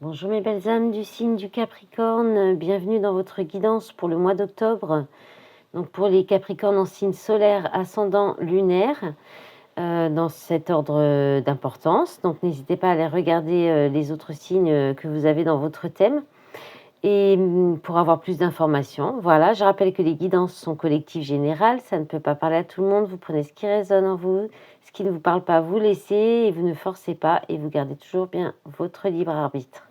Bonjour mes belles âmes du signe du Capricorne, bienvenue dans votre guidance pour le mois d'octobre. Donc pour les Capricornes en signe solaire, ascendant, lunaire, dans cet ordre d'importance. Donc n'hésitez pas à aller regarder les autres signes que vous avez dans votre thème. Et pour avoir plus d'informations, voilà, je rappelle que les guidances sont collectives générales, ça ne peut pas parler à tout le monde, vous prenez ce qui résonne en vous, ce qui ne vous parle pas, vous laissez et vous ne forcez pas et vous gardez toujours bien votre libre arbitre.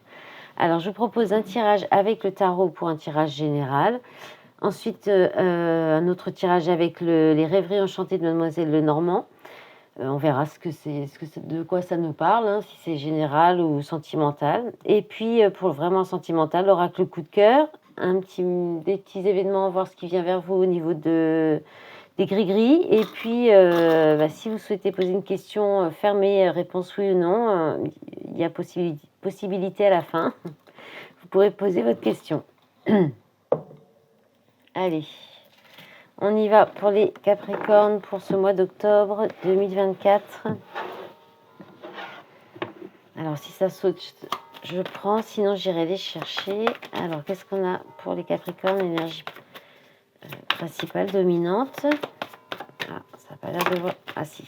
Alors, je vous propose un tirage avec le tarot pour un tirage général. Ensuite, un autre tirage avec les rêveries enchantées de Mademoiselle Lenormand. On verra de quoi ça nous parle, hein, si c'est général ou sentimental. Et puis, pour vraiment sentimental, l'oracle coup de cœur, des petits événements, voir ce qui vient vers vous au niveau des gris-gris. Et puis, si vous souhaitez poser une question fermée, réponse oui ou non, il y a possibilité à la fin. Vous pourrez poser votre question. Allez, on y va pour les Capricornes pour ce mois d'octobre 2024. Alors, si ça saute, je prends, sinon j'irai les chercher. Alors, qu'est-ce qu'on a pour les Capricornes? Énergie principale, dominante. Ah, ça n'a pas l'air de voir. Ah si.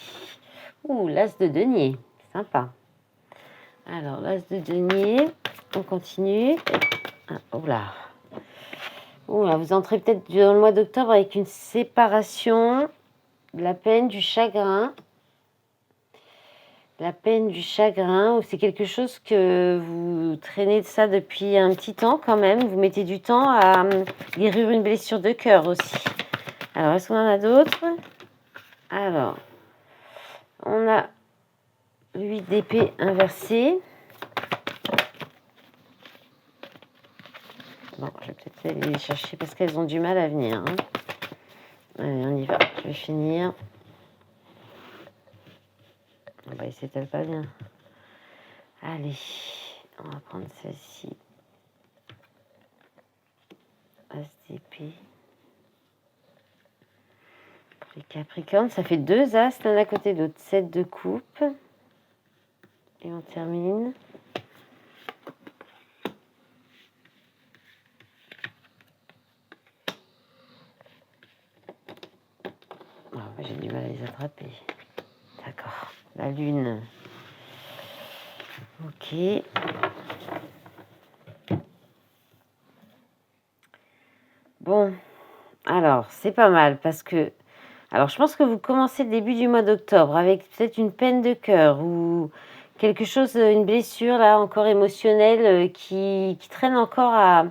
Ouh, l'as de denier. Sympa. Alors, l'as de denier. On continue. Ah, oula. Oula, vous entrez peut-être dans le mois d'octobre avec une séparation, de la peine, du chagrin. La peine, du chagrin, ou c'est quelque chose que vous traînez de ça depuis un petit temps quand même. Vous mettez du temps à guérir une blessure de cœur aussi. Alors, est-ce qu'on en a d'autres? Alors, on a 8 d'épée inversée. Bon, je vais peut-être aller les chercher parce qu'elles ont du mal à venir. Hein. Allez, on y va. Je vais finir. Bah, il s'étale pas bien. Allez, on va prendre celle-ci. As d'épée. Pour les Capricornes, ça fait 2 as l'un à côté de l'autre. 7 de coupe. Et on termine. Oh, j'ai du mal à les attraper. D'accord. La lune. Ok. Bon. Alors, c'est pas mal parce que... Alors, je pense que vous commencez le début du mois d'octobre avec peut-être une peine de cœur ou quelque chose, une blessure là encore émotionnelle qui traîne encore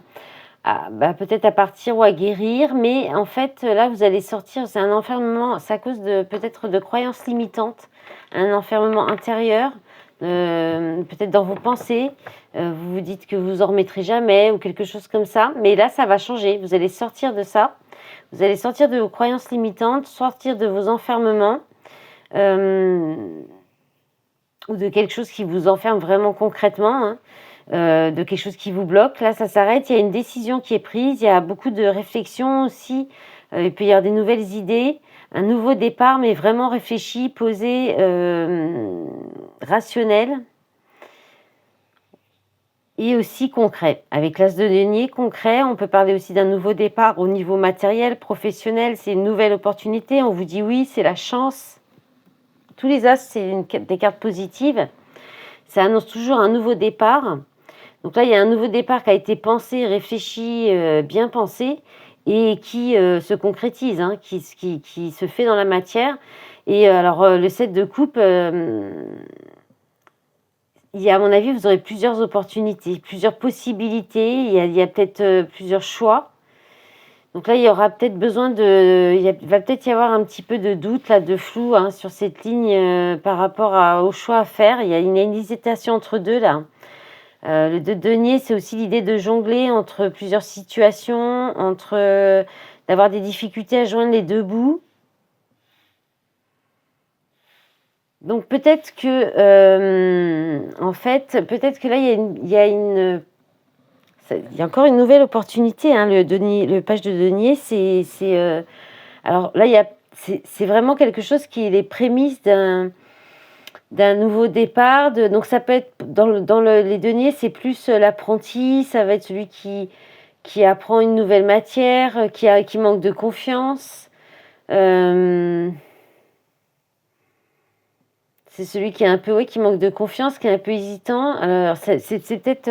peut-être à partir ou à guérir. Mais en fait, là, vous allez sortir, c'est un enfermement, c'est à cause de peut-être de croyances limitantes, un enfermement intérieur, peut-être dans vos pensées. Vous vous dites que vous en remettrez jamais ou quelque chose comme ça. Mais là, ça va changer. Vous allez sortir de ça. Vous allez sortir de vos croyances limitantes, sortir de vos enfermements ou de quelque chose qui vous enferme vraiment concrètement, hein, de quelque chose qui vous bloque. Là, ça s'arrête, il y a une décision qui est prise, il y a beaucoup de réflexion aussi, il peut y avoir des nouvelles idées, un nouveau départ, mais vraiment réfléchi, posé, rationnel. Et aussi concret. Avec l'as de denier, concret, on peut parler aussi d'un nouveau départ au niveau matériel, professionnel, c'est une nouvelle opportunité, on vous dit oui, c'est la chance. Tous les as, c'est des cartes positives. Ça annonce toujours un nouveau départ. Donc là, il y a un nouveau départ qui a été pensé, réfléchi, bien pensé, et qui se concrétise, hein, qui se fait dans la matière. Et alors, le 7 de coupe... à mon avis, vous aurez plusieurs opportunités, plusieurs possibilités. Il y a peut-être plusieurs choix. Donc là, il y aura peut-être il va peut-être y avoir un petit peu de doute, là, de flou, hein, sur cette ligne par rapport au choix à faire. Il y a une hésitation entre deux, là. Le 2 de denier, c'est aussi l'idée de jongler entre plusieurs situations, d'avoir des difficultés à joindre les deux bouts. Donc peut-être que, peut-être que là, il y a encore une nouvelle opportunité. Hein, le page de denier, alors là, c'est vraiment quelque chose qui est les prémices d'un nouveau départ. Donc ça peut être les deniers, c'est plus l'apprenti, ça va être celui qui apprend une nouvelle matière, qui manque de confiance. C'est celui qui est un peu, oui, qui manque de confiance, qui est un peu hésitant. Alors c'est peut-être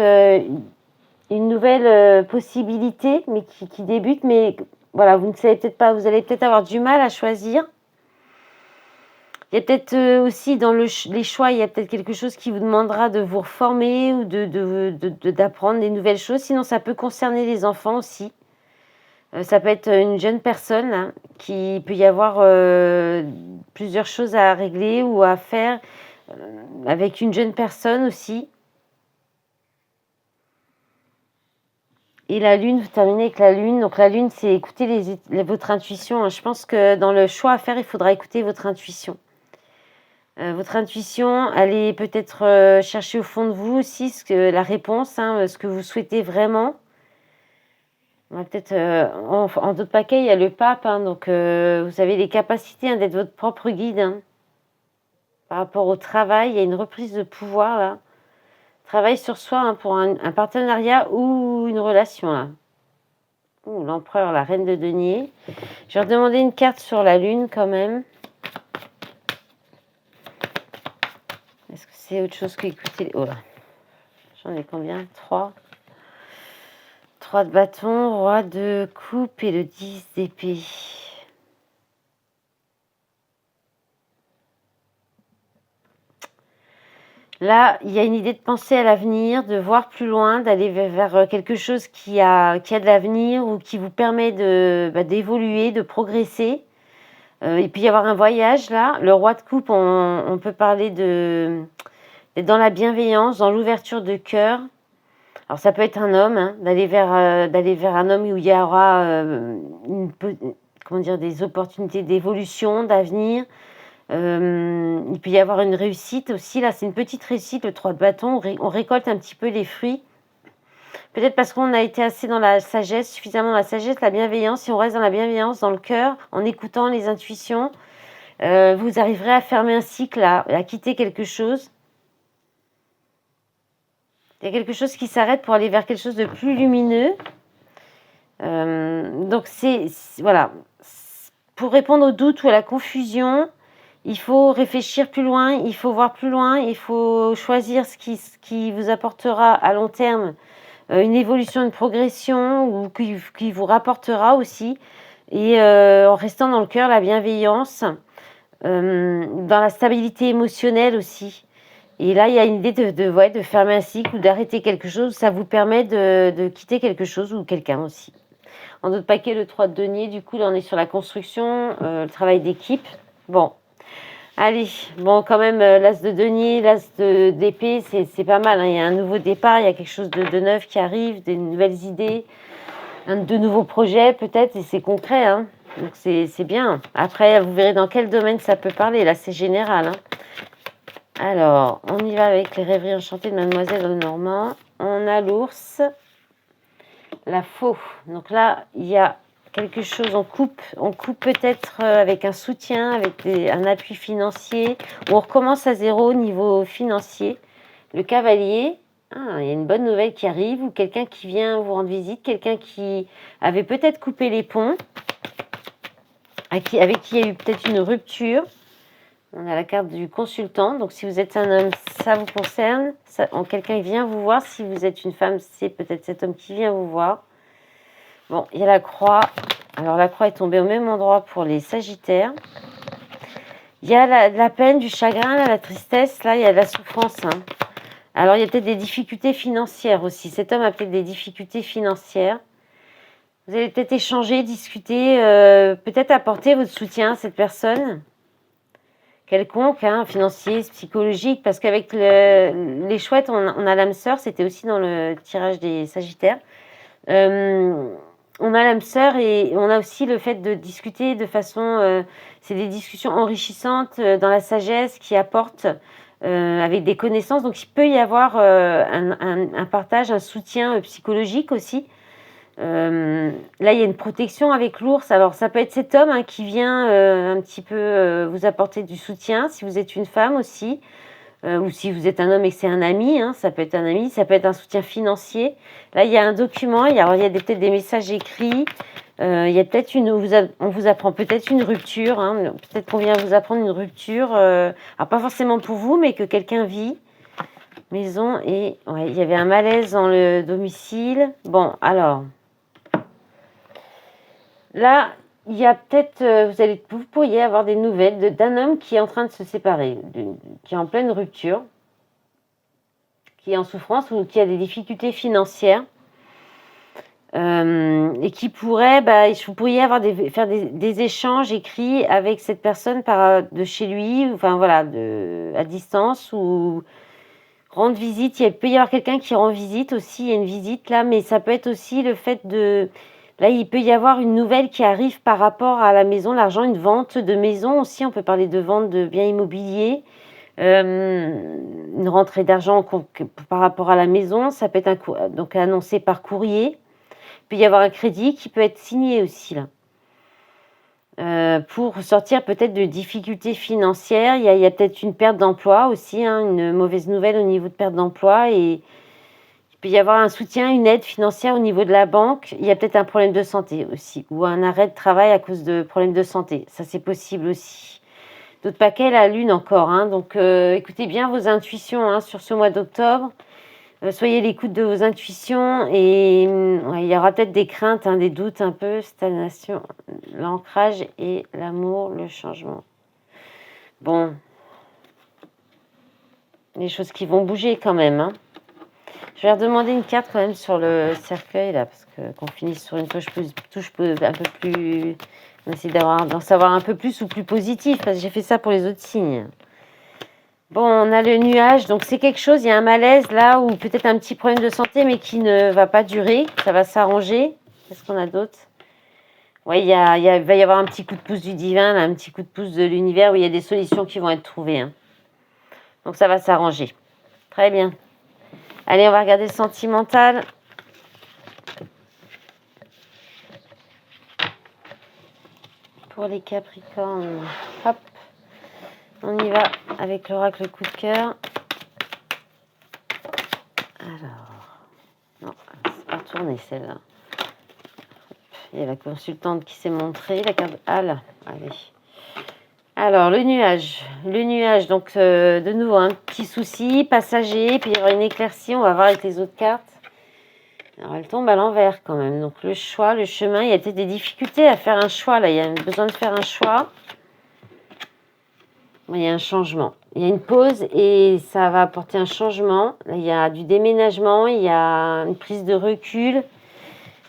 une nouvelle possibilité, mais qui débute, mais voilà, vous ne savez peut-être pas, vous allez peut-être avoir du mal à choisir. Il y a peut-être aussi dans les choix, il y a peut-être quelque chose qui vous demandera de vous reformer ou d'apprendre des nouvelles choses. Sinon, ça peut concerner les enfants aussi. Ça peut être une jeune personne, hein, qui peut y avoir plusieurs choses à régler ou à faire avec une jeune personne aussi. Et la lune, vous terminez avec la lune. Donc la lune, c'est écouter votre intuition, hein. Je pense que dans le choix à faire, il faudra écouter votre intuition. Votre intuition, allez peut-être chercher au fond de vous aussi la réponse, hein, ce que vous souhaitez vraiment. On va peut-être en d'autres paquets, il y a le pape, hein, donc vous avez les capacités, hein, d'être votre propre guide, hein. Par rapport au travail, il y a une reprise de pouvoir là. Travail sur soi, hein, pour un partenariat ou une relation là. Ouh, l'empereur, la reine de denier. Je vais redemander une carte sur la lune quand même. Est-ce que c'est autre chose qu'écouter? Oh là, j'en ai combien? 3. 3 de bâton, roi de coupe et le 10 d'épée. Là, il y a une idée de penser à l'avenir, de voir plus loin, d'aller vers quelque chose qui a de l'avenir ou qui vous permet d'évoluer, de progresser. Il peut y avoir un voyage là. Le roi de coupe, on peut parler d'être dans la bienveillance, dans l'ouverture de cœur. Alors ça peut être un homme, hein, d'aller vers un homme où il y aura des opportunités d'évolution, d'avenir. Il peut y avoir une réussite aussi. Là, c'est une petite réussite, le 3 de bâton. On récolte un petit peu les fruits. Peut-être parce qu'on a été assez dans la sagesse, suffisamment dans la sagesse, la bienveillance. Si on reste dans la bienveillance, dans le cœur, en écoutant les intuitions, vous arriverez à fermer un cycle, à quitter quelque chose. Il y a quelque chose qui s'arrête pour aller vers quelque chose de plus lumineux. Donc voilà. Pour répondre aux doutes ou à la confusion, il faut réfléchir plus loin, il faut voir plus loin, il faut choisir ce qui vous apportera à long terme une évolution, une progression ou qui vous rapportera aussi. Et en restant dans le cœur, la bienveillance, dans la stabilité émotionnelle aussi. Et là, il y a une idée de fermer un cycle ou d'arrêter quelque chose. Ça vous permet de quitter quelque chose ou quelqu'un aussi. En d'autres paquets, le 3 de denier, du coup, là, on est sur la construction, le travail d'équipe. Bon, allez, bon, quand même, l'as de denier, l'as d'épée, c'est pas mal, hein. Il y a un nouveau départ, il y a quelque chose de neuf qui arrive, des nouvelles idées, de nouveaux projets peut-être, et c'est concret, hein. Donc c'est bien. Après, vous verrez dans quel domaine ça peut parler. Là, c'est général, hein. Alors, on y va avec les rêveries enchantées de Mademoiselle Lenormand. On a l'ours, la faux. Donc là, il y a quelque chose, on coupe peut-être avec un soutien, avec un appui financier, ou on recommence à zéro au niveau financier. Le cavalier, il y a une bonne nouvelle qui arrive, ou quelqu'un qui vient vous rendre visite, quelqu'un qui avait peut-être coupé les ponts, avec qui il y a eu peut-être une rupture. On a la carte du consultant, donc si vous êtes un homme, ça vous concerne. Quelqu'un vient vous voir, si vous êtes une femme, c'est peut-être cet homme qui vient vous voir. Bon, il y a la croix. Alors la croix est tombée au même endroit pour les sagittaires. Il y a la peine, du chagrin, là, la tristesse, là il y a de la souffrance, hein. Alors il y a peut-être des difficultés financières aussi. Cet homme a peut-être des difficultés financières. Vous allez peut-être échanger, discuter, peut-être apporter votre soutien à cette personne. Quelconque, hein, financier, psychologique, parce qu'avec les chouettes, on a l'âme sœur, c'était aussi dans le tirage des sagittaires. On a l'âme sœur et on a aussi le fait de discuter de façon... c'est des discussions enrichissantes dans la sagesse qui apportent avec des connaissances. Donc il peut y avoir un partage, un soutien psychologique aussi. Là, il y a une protection avec l'ours. Alors, ça peut être cet homme, hein, qui vient un petit peu vous apporter du soutien, si vous êtes une femme aussi. ou si vous êtes un homme et que c'est un ami, hein, ça peut être un ami, ça peut être un soutien financier. Là, il y a un document, il y a peut-être des messages écrits, il y a peut-être on vous apprend peut-être une rupture, hein, peut-être qu'on vient vous apprendre une rupture, alors pas forcément pour vous, mais que quelqu'un vit. Maison et ouais, il y avait un malaise dans le domicile. Bon, alors là, il y a peut-être, vous pourriez avoir des nouvelles d'un homme qui est en train de se séparer, qui est en pleine rupture, qui est en souffrance ou qui a des difficultés financières. Et qui pourrait, vous pourriez faire des échanges écrits avec cette personne de chez lui, enfin voilà, à distance, ou rendre visite. Il peut y avoir quelqu'un qui rend visite aussi, il y a une visite là, mais ça peut être aussi le fait de... Là, il peut y avoir une nouvelle qui arrive par rapport à la maison, l'argent, une vente de maison aussi, on peut parler de vente de biens immobiliers, une rentrée d'argent par rapport à la maison, ça peut être donc annoncé par courrier. Il peut y avoir un crédit qui peut être signé aussi là. Pour sortir peut-être de difficultés financières, il y a peut-être une perte d'emploi aussi, hein, une mauvaise nouvelle au niveau de perte d'emploi, et il peut y avoir un soutien, une aide financière au niveau de la banque. Il y a peut-être un problème de santé aussi, ou un arrêt de travail à cause de problèmes de santé, ça c'est possible aussi. D'autres paquets, la lune encore, hein, donc écoutez bien vos intuitions, hein, sur ce mois d'octobre. Soyez à l'écoute de vos intuitions, et il y aura peut-être des craintes, hein, des doutes un peu, stagnation, l'ancrage et l'amour, le changement. Bon, les choses qui vont bouger quand même, hein. Je vais redemander une carte quand même sur le cercueil là, parce que qu'on finisse sur une touche un peu plus... On essaie d'en savoir un peu plus ou plus positif, parce que j'ai fait ça pour les autres signes. Bon, on a le nuage, donc c'est quelque chose, il y a un malaise là, ou peut-être un petit problème de santé, mais qui ne va pas durer, ça va s'arranger. Qu'est-ce qu'on a d'autre? Oui, il va y avoir un petit coup de pouce du divin, là, un petit coup de pouce de l'univers, où il y a des solutions qui vont être trouvées, hein. Donc ça va s'arranger. Très bien. Allez, on va regarder le sentimental. Pour les Capricornes, hop. On y va avec l'oracle coup de cœur. Alors, non, c'est pas tourné celle-là. Il y a la consultante qui s'est montrée, la carte... Ah là, allez. Alors, le nuage, donc de nouveau, un petit souci passager, puis il y aura une éclaircie, on va voir avec les autres cartes. Alors, elle tombe à l'envers quand même, donc le choix, le chemin, il y a peut-être des difficultés à faire un choix, là, il y a besoin de faire un choix. Il y a un changement, il y a une pause et ça va apporter un changement. Là, il y a du déménagement, il y a une prise de recul,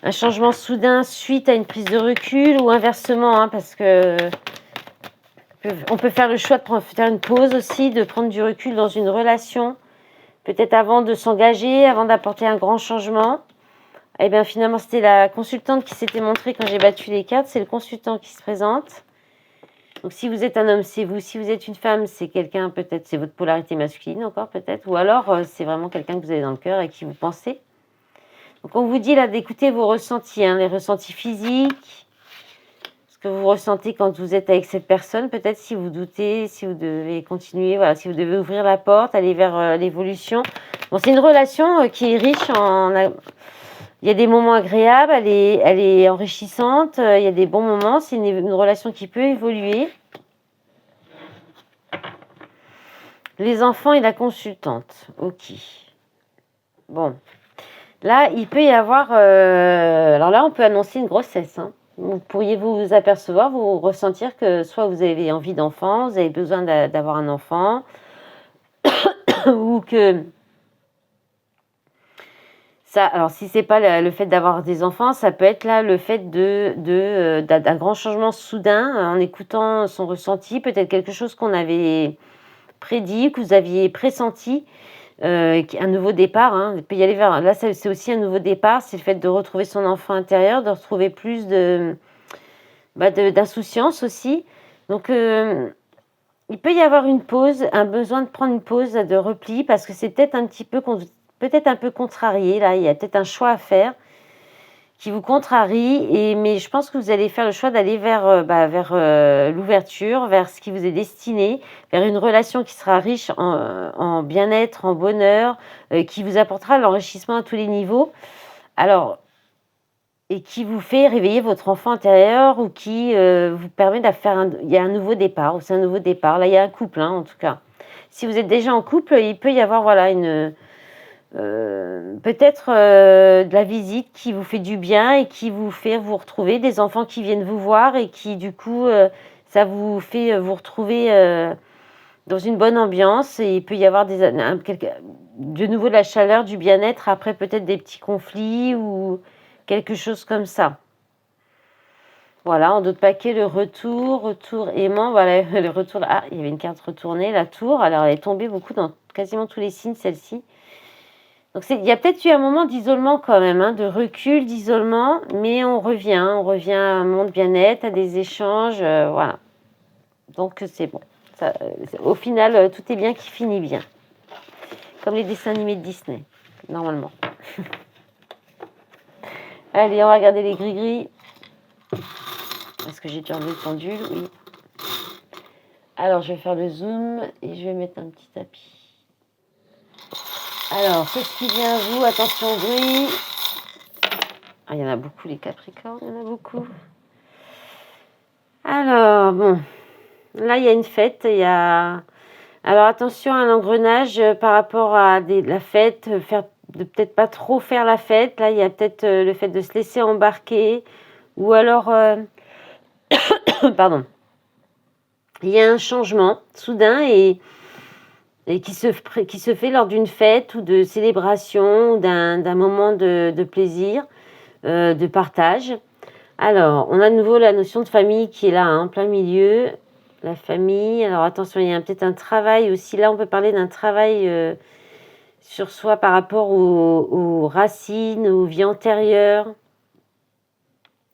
un changement soudain suite à une prise de recul, ou inversement, hein, parce que on peut faire le choix de faire une pause aussi, de prendre du recul dans une relation, peut-être avant de s'engager, avant d'apporter un grand changement. Et bien finalement, c'était la consultante qui s'était montrée quand j'ai battu les cartes, c'est le consultant qui se présente. Donc si vous êtes un homme, c'est vous. Si vous êtes une femme, c'est quelqu'un, peut-être, c'est votre polarité masculine encore peut-être. Ou alors c'est vraiment quelqu'un que vous avez dans le cœur et qui vous pensez. Donc on vous dit là d'écouter vos ressentis, hein, les ressentis physiques, ce que vous ressentez quand vous êtes avec cette personne. Peut-être si vous doutez, si vous devez continuer, voilà, si vous devez ouvrir la porte, aller vers l'évolution. Bon, c'est une relation qui est riche il y a des moments agréables, elle est enrichissante, il y a des bons moments, c'est une relation qui peut évoluer. Les enfants et la consultante, ok. Bon, là, il peut y avoir... alors là, on peut annoncer une grossesse, hein. Vous pourriez vous apercevoir, vous ressentir que soit vous avez envie d'enfant, vous avez besoin d'avoir un enfant, ou que... Ça, alors si c'est pas le fait d'avoir des enfants, ça peut être là le fait d'un grand changement soudain, en écoutant son ressenti, peut-être quelque chose qu'on avait prédit, que vous aviez pressenti, un nouveau départ, hein. Il peut y aller là, c'est aussi un nouveau départ, c'est le fait de retrouver son enfant intérieur, de retrouver plus d'insouciance aussi. Donc il peut y avoir une pause, un besoin de prendre une pause de repli, parce que c'est peut-être un petit peu... peut-être un peu contrarié, là, il y a peut-être un choix à faire qui vous contrarie, mais je pense que vous allez faire le choix d'aller vers l'ouverture, vers ce qui vous est destiné, vers une relation qui sera riche en bien-être, en bonheur, qui vous apportera l'enrichissement à tous les niveaux. Alors, et qui vous fait réveiller votre enfant intérieur ou qui vous permet de faire il y a un nouveau départ, ou c'est un nouveau départ. Là, il y a un couple, hein, en tout cas. Si vous êtes déjà en couple, il peut y avoir peut-être de la visite qui vous fait du bien et qui vous fait vous retrouver, des enfants qui viennent vous voir et qui, du coup, ça vous fait vous retrouver dans une bonne ambiance. Et il peut y avoir de nouveau de la chaleur, du bien-être, après peut-être des petits conflits ou quelque chose comme ça. Voilà, en d'autres paquets, le retour aimant, voilà, le retour, ah, il y avait une carte retournée, la tour, alors elle est tombée beaucoup dans quasiment tous les signes, celle-ci. Donc il y a peut-être eu un moment d'isolement quand même, hein, de recul, d'isolement, mais on revient à un monde bien-être, à des échanges, voilà. Donc c'est bon. Au final, tout est bien qui finit bien. Comme les dessins animés de Disney, normalement. Allez, on va regarder les gris-gris. Est-ce que j'ai déjà enlevé le pendule? Oui. Alors, je vais faire le zoom et je vais mettre un petit tapis. Alors, qu'est-ce qui vient à vous? Attention au bruit. Ah, il y en a beaucoup, les Capricornes, il y en a beaucoup. Alors, bon. Là, il y a une fête. Alors, attention à l'engrenage par rapport à la fête. De peut-être pas trop faire la fête. Là, il y a peut-être le fait de se laisser embarquer. Ou alors... pardon. Il y a un changement soudain et qui se fait lors d'une fête ou de célébration ou d'un moment de plaisir, de partage. Alors, on a de nouveau la notion de famille qui est là, en plein milieu. La famille. Alors, attention, il y a peut-être un travail aussi. Là, on peut parler d'un travail sur soi par rapport aux racines, aux vies antérieures.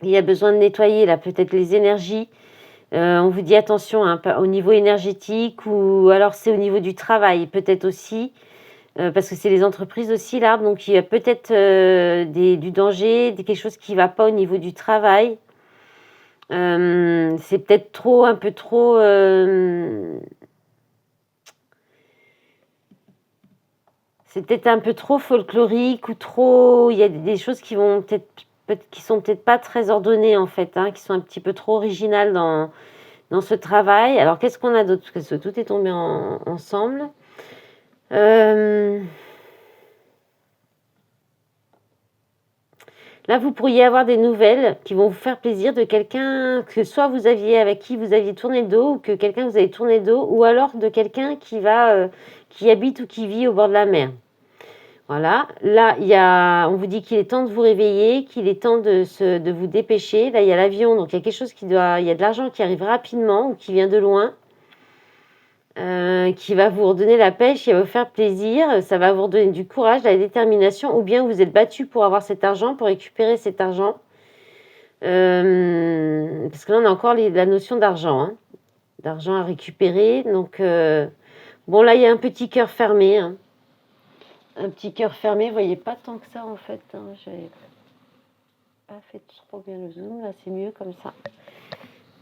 Il y a besoin de nettoyer, là, peut-être les énergies. On vous dit attention hein, au niveau énergétique ou alors c'est au niveau du travail, peut-être aussi, parce que c'est les entreprises aussi là, donc il y a peut-être du danger, quelque chose qui ne va pas au niveau du travail. C'est peut-être un peu trop... c'est peut-être un peu trop folklorique ou trop... Il y a des choses qui sont peut-être pas très ordonnées en fait, hein, qui sont un petit peu trop originales dans ce travail. Alors, qu'est-ce qu'on a d'autre? Parce que tout est tombé ensemble. Là, vous pourriez avoir des nouvelles qui vont vous faire plaisir de quelqu'un que soit avec qui vous aviez tourné le dos ou que quelqu'un que vous avez tourné le dos ou alors de quelqu'un qui habite ou qui vit au bord de la mer. Voilà. Là, on vous dit qu'il est temps de vous réveiller, qu'il est temps de vous dépêcher. Là, il y a l'avion, donc il y a quelque chose il y a de l'argent qui arrive rapidement ou qui vient de loin, qui va vous redonner la pêche, qui va vous faire plaisir. Ça va vous redonner du courage, de la détermination, ou bien vous êtes battu pour avoir cet argent, pour récupérer cet argent. Parce que là, on a encore la notion d'argent, hein, d'argent à récupérer. Donc, bon, là, il y a un petit cœur fermé, hein. Un petit cœur fermé, vous voyez pas tant que ça en fait. Hein. J'avais pas fait trop bien le zoom, là c'est mieux comme ça.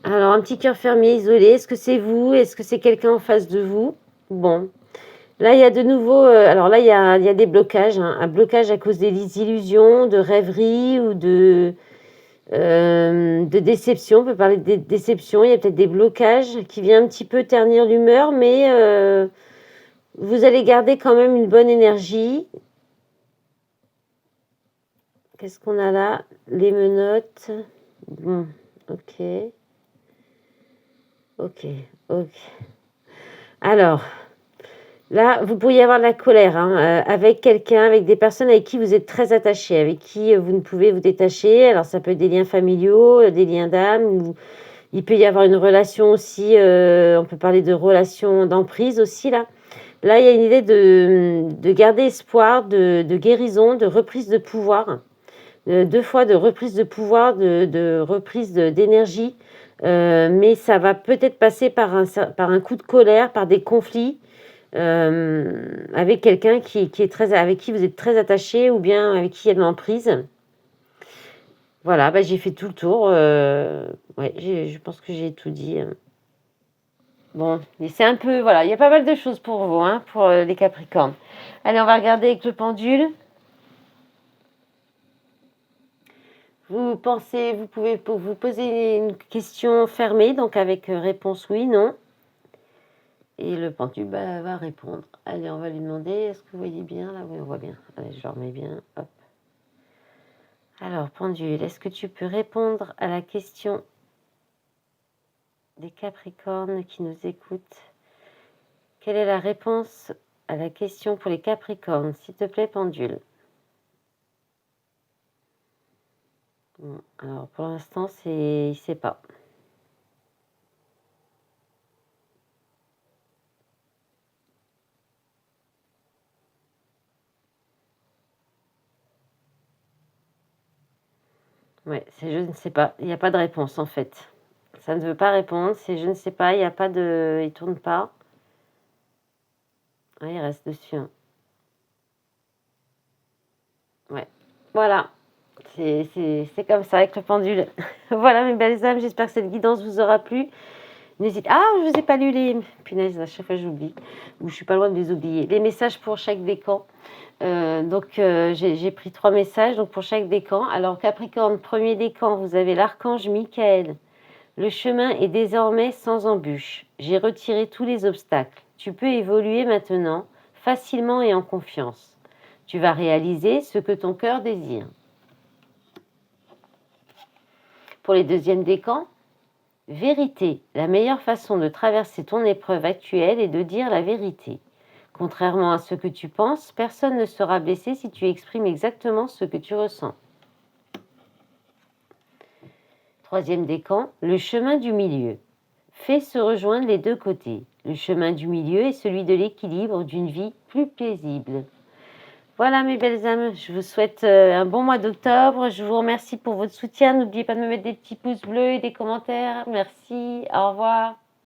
Alors un petit cœur fermé, isolé, est-ce que c'est vous? Est-ce que c'est quelqu'un en face de vous? Bon, là il y a de nouveau, alors là il y a des blocages, hein. Un blocage à cause des illusions, de rêveries ou de déception. On peut parler de déception, il y a peut-être des blocages qui viennent un petit peu ternir l'humeur, mais... vous allez garder quand même une bonne énergie. Qu'est-ce qu'on a là? Les menottes. Bon, ok. Alors, là, vous pourriez avoir de la colère hein, avec quelqu'un, avec des personnes avec qui vous êtes très attaché, avec qui vous ne pouvez vous détacher. Alors, ça peut être des liens familiaux, des liens d'âme, ou il peut y avoir une relation aussi, on peut parler de relation d'emprise aussi, là. Là, il y a une idée de garder espoir, de guérison, de reprise de pouvoir. 2 fois de reprise de pouvoir, de reprise d'énergie. Mais ça va peut-être passer par un coup de colère, par des conflits avec quelqu'un avec qui vous êtes très attaché ou bien avec qui il y a de l'emprise. Voilà, bah, j'ai fait tout le tour. Ouais, je pense que j'ai tout dit. Bon, et c'est un peu... Voilà, il y a pas mal de choses pour vous, hein, pour les Capricornes. Allez, on va regarder avec le pendule. Vous pensez, vous pouvez vous poser une question fermée, donc avec réponse oui, non. Et le pendule bah, va répondre. Allez, on va lui demander, est-ce que vous voyez bien là? Oui, on voit bien. Allez, je remets bien. Hop. Alors, pendule, est-ce que tu peux répondre à la question des Capricornes qui nous écoutent? Quelle est la réponse à la question pour les Capricornes? S'il te plaît, pendule. Bon, alors, pour l'instant, il ne sait pas. Ouais, c'est je ne sais pas. Il n'y a pas de réponse, en fait. Ça ne veut pas répondre. C'est je ne sais pas. Il n'y a pas de... Il tourne pas. Ah, il reste dessus, hein. Ouais. Voilà. C'est comme ça avec le pendule. Voilà, mes belles âmes. J'espère que cette guidance vous aura plu. N'hésite... Ah, je vous ai pas lu les... Punaise, à chaque fois j'oublie. Ou je suis pas loin de les oublier. Les messages pour chaque décan. J'ai pris 3 messages donc pour chaque décan. Alors Capricorne, premier décan, vous avez l'archange Michael. Le chemin est désormais sans embûche. J'ai retiré tous les obstacles. Tu peux évoluer maintenant, facilement et en confiance. Tu vas réaliser ce que ton cœur désire. Pour les deuxièmes décans, vérité. La meilleure façon de traverser ton épreuve actuelle est de dire la vérité. Contrairement à ce que tu penses, personne ne sera blessé si tu exprimes exactement ce que tu ressens. Troisième décan, le chemin du milieu. Fais se rejoindre les deux côtés. Le chemin du milieu est celui de l'équilibre d'une vie plus paisible. Voilà mes belles âmes, je vous souhaite un bon mois d'octobre. Je vous remercie pour votre soutien. N'oubliez pas de me mettre des petits pouces bleus et des commentaires. Merci, au revoir.